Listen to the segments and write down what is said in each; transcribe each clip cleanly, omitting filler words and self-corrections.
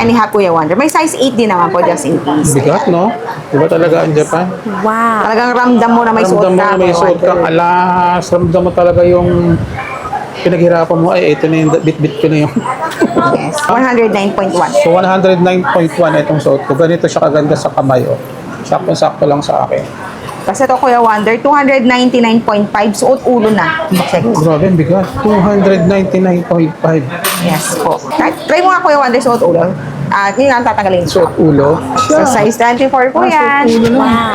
and a half, Kuya Wonder. May size 8 din naman po, just in case. Bigat, no? Diba talaga ang Japan? Wow. Talagang ramdam mo na may suot Ramdam mo ka, na may Kuya suot kang Wonder. alas. Ramdam mo talaga yung pinaghirapan mo. Ay, ito na yung bit-bit ko na yung... Yes, 109.1. So, 109.1 itong suot ko. Ganito siya kaganda sa kamay, oh. Sakto-sakto lang sa akin. Kasi ito, Kuya Wonder, 299.5, suot ulo na. Check. Oh, grabe, ang bigat. 299.5. Yes po. Try mo nga, Kuya Wonder, suot ulo. At yun nga, tatanggalin ko. Suot ulo. So, size 24 po yan. suot ulo na. Wow.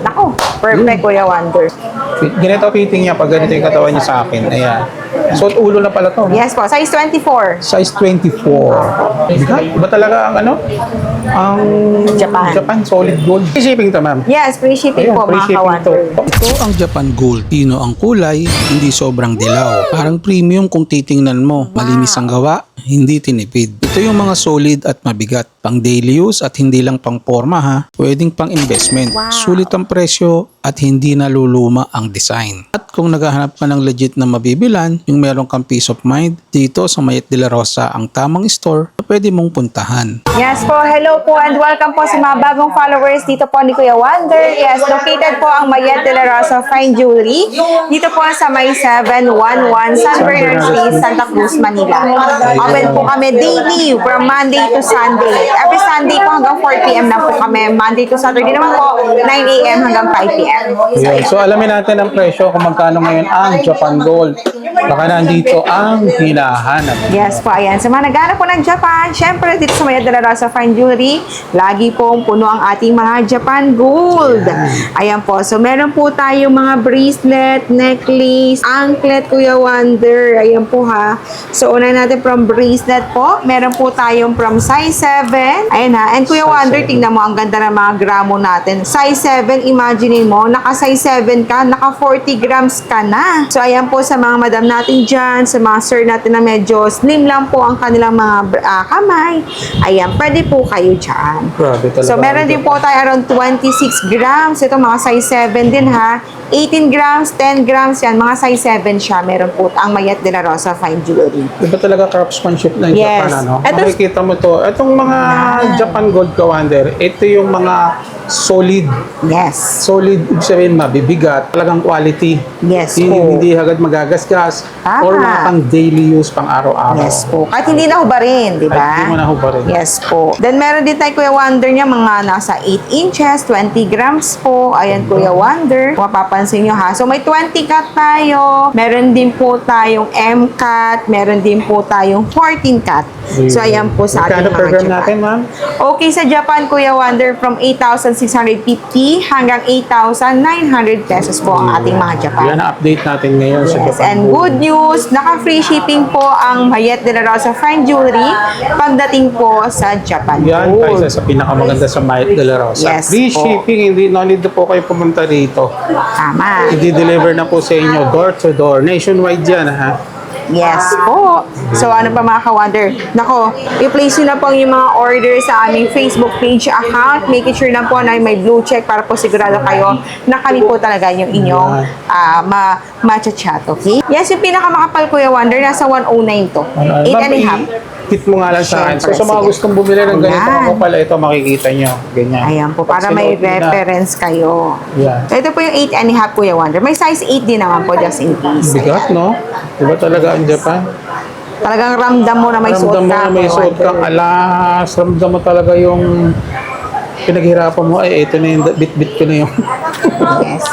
Nako, perfect, Kuya Wonder. Ganito fitting niya pag ganito yung katawan niya sa akin. Ayan. Suot ulo na pala to. Yes po, size 24. Size 24. Bigat. Ba talaga ang ano? Ang Japan. solid gold. Free shipping to, ma'am. Yes, free shipping Ayan, po, free mga shipping to. ka-Wonder. Ito ang Japan Gold. Pino ang kulay, hindi sobrang dilaw. Parang premium kung titingnan mo. Malinis ang gawa, hindi tinipid. Ito yung mga solid at mabigat. Pang daily use at hindi lang pang forma ha. Pwedeng pang investment. Wow. Sulit ang presyo at hindi naluluma ang design. At kung naghahanap ka ng legit na mabibilan, yung meron kang peace of mind, dito sa Mayet de la Rosa ang tamang store na pwede mong puntahan. Yes po, hello po and welcome po sa mga bagong followers dito po ni Kuya Wonder. Yes, located po ang Mayet de la Rosa Fine Jewelry. Dito po sa may 711 San Bernard Street, Santa Cruz, Manila. Open po kami daily from Monday to Sunday. Every Sunday po hanggang 4 p.m. na po kami. Monday to Saturday naman po, 9 a.m. hanggang 5 p.m. Yun. So alamin natin ang presyo kung magkano ngayon ang Japan Gold. Baka nandito ang hinahanap. Yes po, ayan. Sa mga naghanap po ng Japan, syempre dito sa Mayet de la Rosa Fine Jewelry, lagi pong puno ang ating mga Japan Gold. Ayan po. So meron po tayong mga bracelet, necklace, anklet, Kuya Wonder. Ayan po ha. So una natin from bracelet po. Meron po tayong from size 7. Ayan ha. And Kuya Wonder, tingnan mo ang ganda ng mga gramo natin. Size 7, imagine mo, naka size 7 ka, naka 40 grams ka na. So ayan po sa mga madam natin dyan, sa mga sir natin na medyo slim lang po ang kanilang mga kamay. Ayan, pwede po kayo dyan. Grabe talaga. So meron din po tayo around 26 grams. Ito mga size 7 din ha. 18 grams, 10 grams yan. Mga size 7 siya. Meron po ang Mayet de la Rosa Fine Jewelry. Diba talaga craftsmanship ng Yes. Japan, ano? Ito- Makikita mo to. Itong mga Japan Gold ka, Wonder, ito yung mga solid. Yes. Solid, ibig sabihin, mabibigat. Talagang quality. Yes Hindi, po. hindi agad magagasgas. Tama. Or mga pang daily use, pang araw-araw. Yes po. Kahit hindi na hubarin, di ba? Kahit hindi mo nahubarin. Yes po. Then meron din tayo Kuya Wonder niya mga nasa 8 inches, 20 grams po. Ayan Kuya Wonder. Kung mapapansin nyo ha. So may 20 cut tayo. Meron din po tayong M cut. Meron din po tayong 14 cut. So ayan po sa ating Magkano mga per gram Japan. natin, ma'am? Okay, sa Japan, Kuya Wonder, from 8,650 hanggang 8,900 pesos po ang ating mga Japan. Yan ang update natin ngayon sa Yes, Japan and Gold. good news, naka-free shipping po ang Mayet de la Rosa Fine Jewelry pagdating po sa Japan Yan, Gold. kaysa sa pinakamaganda sa Mayet de la Rosa. Yes Free po. shipping, hindi no need na po kayo pumunta dito. Tama. I-deliver na po sa inyo, door to door. Nationwide yan, ha? Yes po. So ano pa mga ka-wonder? Nako, i-place nyo na po yung mga order sa aming Facebook page account. Making sure na po na may blue check para po sigurado kayo na kami po talaga yung inyong ma-chat, okay? Yes, yung pinakamakapal Kuya Wonder, nasa 109 to. 8 and a half. Hit mo nga lang sa akin. So, Siyempre, sa mga sige. gustong bumili ng ganito, Ayan. ako pala ito, makikita nyo. Ganyan. Ayan po, para Pag may sinuot mo na, reference kayo. Yan. So, ito po yung 8 and a half Kuya Wonder. May size 8 din naman po, just in case. Bigat, no? Diba talaga ang Japan? Talagang ramdam mo na may suot Ramdam mo ka. na may Kuya suot kang Wonder. alas. Ramdam mo talaga yung pinaghirapan mo. Ay, ito na yung bit-bit ko na yung... Yes.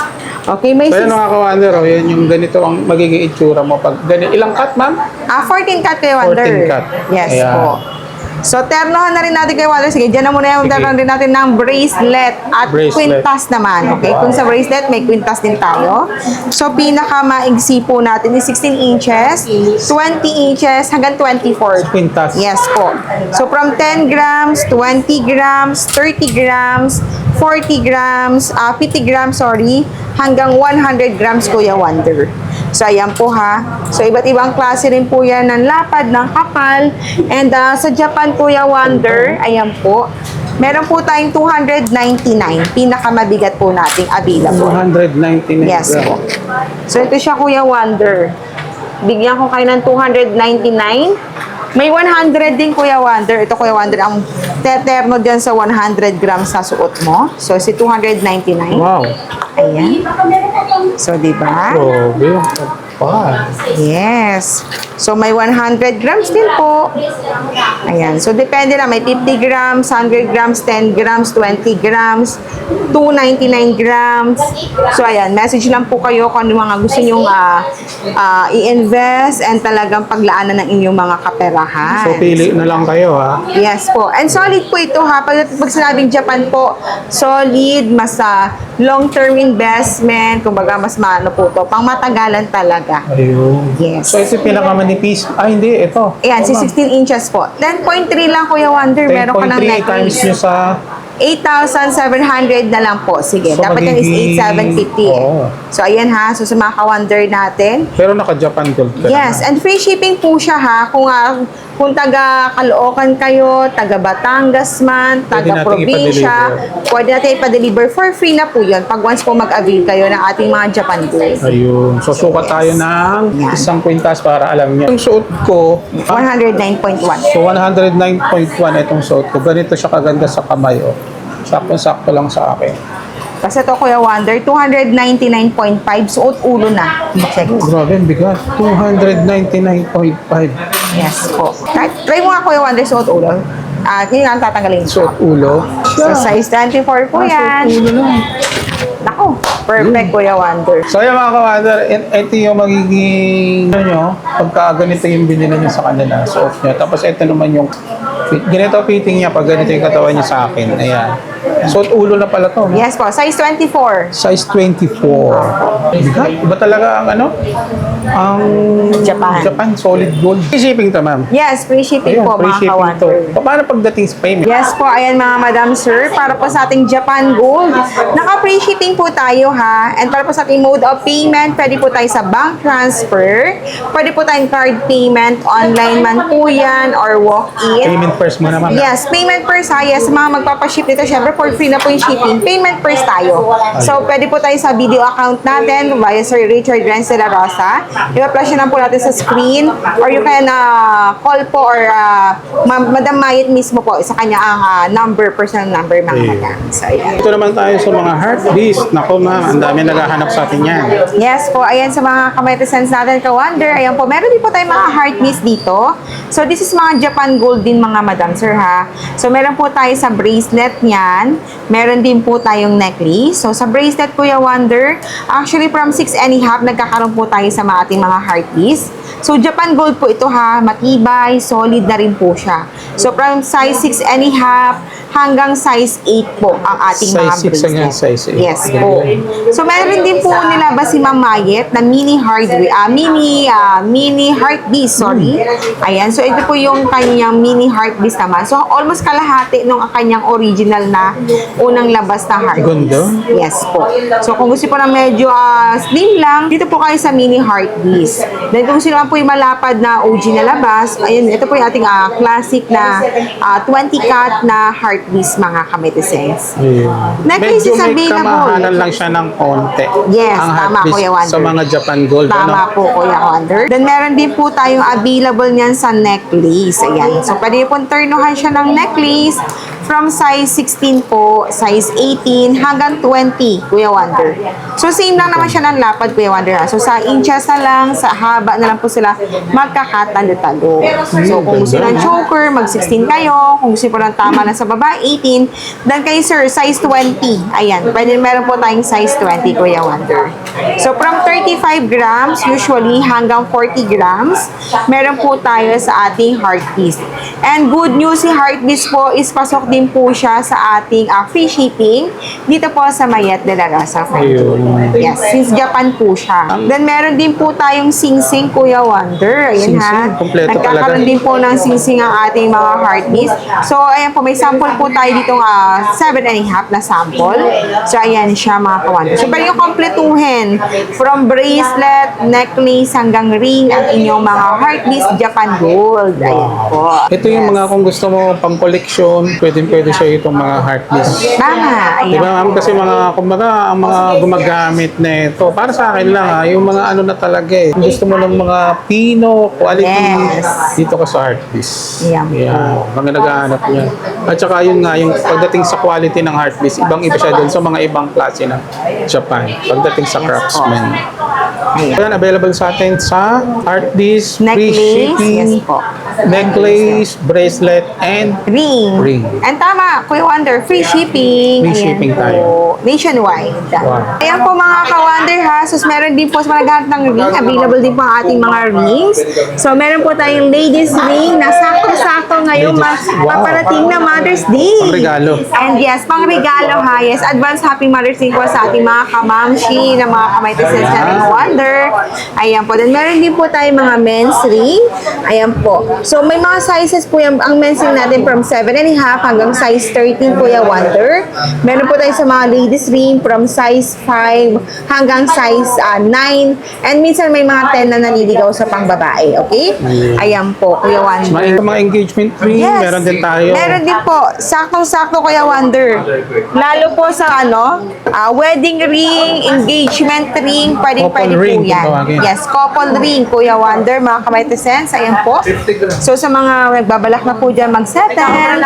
Okay, may So, yan sis- mga ka-wonder, oh, yan yung ganito ang magiging itsura mo. Pag ganito, ilang cut, ma'am? 14 cut Kuya Wonder. 14 cut. Yes Ayan. po. So, ternohan na rin natin Kuya Wonder. Sige, dyan na muna yung Sige. ternohan rin natin ng bracelet at Bracelet. quintas naman. Okay, kung sa bracelet, may quintas din tayo. So, pinaka-maigsi po natin is 16 inches, 20 inches, hanggang 24. Quintas. Yes po. So, from 10 grams, 20 grams, 30 grams, 40 grams, 50 grams, sorry, hanggang 100 grams, Kuya Wonder. So, ayan po ha. So, iba't ibang klase rin po yan ng lapad, ng kapal. And sa Japan, Kuya Wonder, ayan po. Meron po tayong 299. Pinakamabigat po nating available. 299 Yes grams. po. So, ito siya, Kuya Wonder. Bigyan ko kayo ng 299. May 100 din, Kuya Wonder. Ito, Kuya Wonder, ang teterno dyan sa 100 grams sa suot mo. So, si 299. Wow. Ayan. So, di ba? Grabe. Wow. Yes. So, may 100 grams din po. Ayan. So, depende na. May 50 grams, 100 grams, 10 grams, 20 grams, 299 grams. So, ayan. Message lang po kayo kung ano mga gusto nyong i-invest and talagang paglaanan ng inyong mga kaperahan. So, pili na lang kayo, ha? Yes po. And solid po ito ha. Pag sinabing Japan po, solid, mas long-term investment. Kumbaga, mas maano po ito. Pang matagalan talaga. Ayun. Yes. So, ito pinakamanipis. Hindi, ito. Ayan, si 16 inches po. 10.3 lang, Kuya Wonder. Meron ka ng 10.3 times necklace. nyo sa... 8,700 na lang po. Sige, So, dapat yan is magiging- 8,750. Oo. So, ayan ha. So, sa mga ka-Wonder natin. Pero naka-Japan Gold ka Yes, naman. and free shipping po siya ha. Kung taga Caloocan kayo, taga Batangas man, Pwede taga nating probinsya, pwede natin ipa-deliver for free na po yun pag once po mag-avail kayo ng ating mga Japan Gold. Ayun. So, sukat tayo ng Yan. isang kwintas para alam niyo. Yung suot ko, 109.1. so 109.1 itong suot ko. Ganito siya kaganda sa kamay, oh. Sakto-sakto lang sa akin. Kasi ito, Kuya Wonder, 299.5, suot ulo na. Check. Oh, grabe, ang bigat. 299.5. Yes po. Try mo nga, Kuya Wonder, suot ulo. At yun nga ang tatanggalin ko. Suot ulo. So, size 24 po yan. Suot ulo lang. Naku, perfect, Kuya Wonder. So yan mga kawander, ito yung magiging ano nyo, pagka ganito yung binila nyo sa kanila, suot nyo. Tapos ito naman yung, ganito fitting niya pag ganito yung katawan niya sa akin. Ayan. Suot ulo na pala to. No? Yes po, size 24. Size 24. Bigat. Iba talaga ang ano? Ang Japan. solid gold. Free shipping to, ma'am. Yes, free shipping Ayun, po, free mga shipping to. ka-Wonder. Paano pagdating sa payment? Yes po, ayan mga madam sir, para po sa ating Japan Gold. Naka-free shipping po tayo ha. And para po sa ating mode of payment, pwede po tayo sa bank transfer, pwede po tayong card payment, online man po yan, or walk-in. Payment first muna, ma'am. Yes, payment first tayo. Sa mga magpapaship nito, syempre for free na po yung shipping. Payment first tayo. So, pwede po tayo sa video account natin via Sir Richard Renz de la Rosa. I-flash na po natin sa screen or you can call po or Madam Mayet mismo po sa kanya ang number, personal number mga madam. So, ayan. Ito naman tayo sa mga heart beast. Naku, ma'am, ang dami naghahanap sa atin yan. Yes po, ayan sa mga kametisans natin ka-Wonder. Ayan po, meron din po tayong mga heartbeats dito. So, this is mga Japan Gold din mga madam, sir ha. So, meron po tayo sa bracelet niyan. Meron din po tayong necklace. So, sa bracelet, Kuya Wonder, actually from 6.5, nagkakaroon po tayo sa mga ating mga heartbeats. So, Japan Gold po ito ha. Matibay, solid na rin po siya. So, from size 6.5 hanggang size 8 po ang ating mga Size 6 bracelet. hanggang size 8. Yes po. So, meron din po nilabas si Ma'am Mayet na mini heartbeat, sorry. Ayan. So, ito po yung kanyang mini heartbeat naman. So, almost kalahati nung kanyang original na unang labas na heartbeat. Ganda. Yes po. So, kung gusto po na medyo slim lang, dito po kayo sa mini heartbeat. Then, kung gusto naman po yung malapad na OG na labas, ayun, ito po yung ating classic na 20 cat na heartbeat mga kametisens. Necklace Medyo is may available. kamahalan lang siya ng konti. Yes, ang tama, heart beast Kuya Wonder. sa mga Japan Gold. Tama Ano? po, Kuya Wonder. Then, meron din po tayong available niyan sa necklace. Ayan. So, pwede po turnuhan siya ng necklace from size 16 po, size 18, hanggang 20, Kuya Wonder. So, same lang naman siya ng lapad, Kuya Wonder. So, sa inches na lang, sa haba na lang po sila magkakatalo-talo. So, kung gusto ng choker, mag-16 kayo. Kung gusto po ng tama na sa baba, 18. Then, kay sir, size 20. Ayan. Pwede meron po tayong size 20, Kuya Wonder. So, from 35 grams, usually, hanggang 40 grams, meron po tayo sa ating heartbeat. And good news, si heartbeat po is pasok din po siya sa ating free shipping dito po sa Mayet de la Rosa. Ayun. Yes, since Japan po siya. Then, meron din po tayong sing-sing, Kuya Wonder. Ayan Sing-sing, ha. kompleto Nagkakaroon talaga. din po ng sing-sing ang ating mga heartbeats. So, ayan po, may sample po tayo ditong 7.5 na sample. So, ayan siya mga ka-Wonder. So, pwede yung kompletuhin from bracelet, necklace, hanggang ring ang inyong mga heartbeats Japan Gold. Ayan po. Ito yung Yes. mga kung gusto mo pang collection, pwede pwede siya itong mga heart disc. Tama. Di Ayan. ba ma'am? Kasi kumbaga, ang mga gumagamit na ito, para sa akin lang yung mga ano na talaga Kung gusto mo ng mga Pino, quality, Yes. dito ka sa heart disc. Ayan. Yeah, mga naghahanap niya. At saka yun nga, yung pagdating sa quality ng heart disc, ibang-iba siya doon sa mga ibang klase ng Japan. Pagdating sa Craftsman. Ayan, available sa atin sa heart disc, free Necklace. shipping, Yes po. necklace, bracelet, and Ring. And tama, Kuya Wonder, free shipping. Free Ayan shipping po. tayo. Nationwide. Wow. Ayan po mga ka-Wonder ha. So, meron din po sa mga naghahanap ng ring. Available din po ang ating mga rings. So, meron po tayong ladies ring na sakto-sakto ngayon Wow. paparating na Mother's Day. Pang-regalo. And yes, pang-regalo ha. Yes, advance happy Mother's Day po sa ating mga kamamshi, na mga kamay-tisens na ring Wonder. Ayan po. Then, meron din po tayong mga men's ring. Ayan po. So, may mga sizes po yung, ang men's ring natin from 7.5 hanggang size 13 po yung Wonder. Meron po tayo sa mga ladies ring from size 5 hanggang size 9. And minsan may mga 10 na naniligaw sa pangbabae. Okay? Ayan po, Kuya Wonder. Mga engagement ring, Yes. meron din tayo. Meron din po. Saktong-sakto, Kuya Wonder. Lalo po sa wedding ring, engagement ring, pwede Couple po ring, yan. kung tawagin. Yes, couple ring, Kuya Wonder, mga kamay-tisens. Ayan po. So, sa mga nagbabalak na po dyan mag-settle,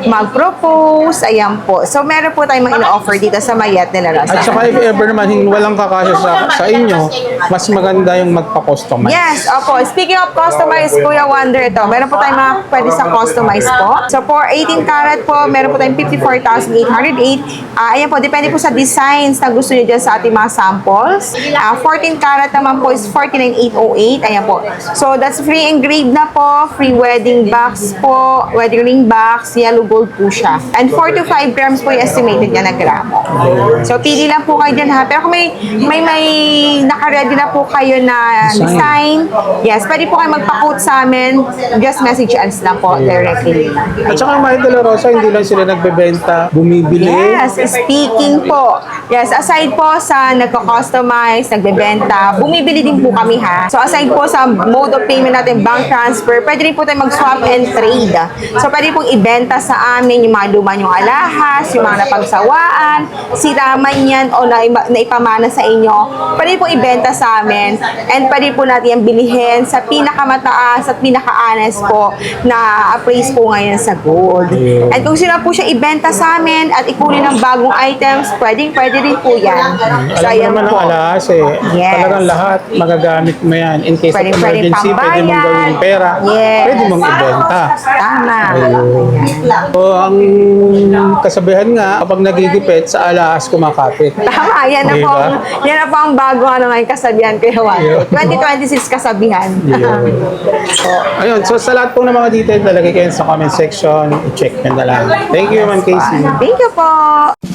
mag-propose, ayan po. So, meron po tayong mga ino-offer dito sa Mayat nila Rosa. At saka if ever naman walang kakasya sa inyo, mas maganda yung magpa-customize. Yes, opo. Speaking of customized, Kuya Wonder, ito. Meron po tayong mga pwede sa customized po. So, for 18 karat po, meron po tayong 54,808. Ayan po, depende po sa designs na gusto nyo dyan sa ating mga samples. 14 karat naman po is 49,808. Ayan po. So, that's free engraved na po. Free wedding box po. Wedding ring box. Yellow gold po siya. And 4 to 5 grams po yung estimated niya na gramo. So, pili lang po kayo dyan ha. Pero kung may naka-ready na po kayo na design, yes, pwede po kayo magpa-quote sa amin. Just message us lang po directly. At saka Mahal de la Rosa, hindi lang sila nagbebenta, bumibili. Yes, speaking po. Yes, aside po sa nagko-customize, nagbebenta, bumibili din po kami ha. So aside po sa mode of payment natin, bank transfer, pwede rin po tayo mag-swap and trade. So pwede pong ibenta sa amin yung mga luma yung alahas, yung mga napagsawaan, siraman yan o naipamana sa inyo. Pwede pong ibenta sa amin and pwede po natin yung bilihin sa pinakamataas at pinaka-honest po na appraise po ngayon sa gold. And kung sila po siya ibenta sa amin at ikunin ng bagong items, pwede rin po yan. So, Alam mo ayan naman ang po. alahas Yes. Talagang lahat magagamit mo yan. In case of Pwede emergency, pwede mong pambayad. gawing pera, Yes. pwede mong ibenta. Tama. So, ang kasabihan nga, kapag nagigipit, sa alahas kumakapit. Tama, yan na Diba? po. Yan na po ang bago ngayon kasabihan Kuya Juan. 2026 kasabihan. Ayun, so sa lahat po ng mga detail, talagay kayo sa comment section, i-check nyo na lang. Thank you, Ma'am Casey. Thank you po.